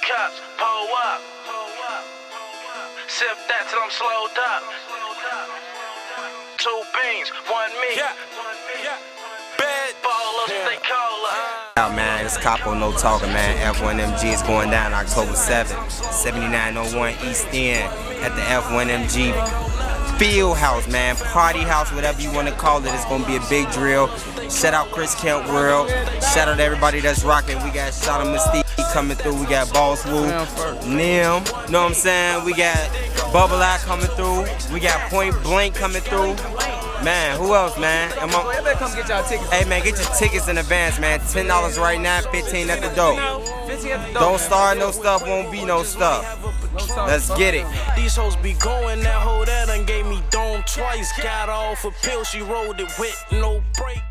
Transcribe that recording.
cups, pull up. Sip that till I'm slowed up. 2 beans, 1 meat. Bad ballers, they call up. Out, man, it's Capo, no talking, man. F1MG is going down October 7th, 7901 East End at the F1MG Field House, man. Party house, whatever you want to call it. It's going to be a big drill. Shout out CHRISCAMPWORLD. Shout out to everybody that's rocking. We got Shot of Mystique coming through. We got Boss Woo, N.E.M. Know what I'm saying? We got Bubble Eye coming through. We got Point Blank coming through. Man, who else, man? Everybody come get y'all tickets. Hey, man, get your tickets in advance, man. $10 right now, $15 at the door. Don't start no stuff, won't be no stuff. Let's get it. These hoes be going, that hoe that done gave me dome twice. Got off a pill, she rolled it with no break.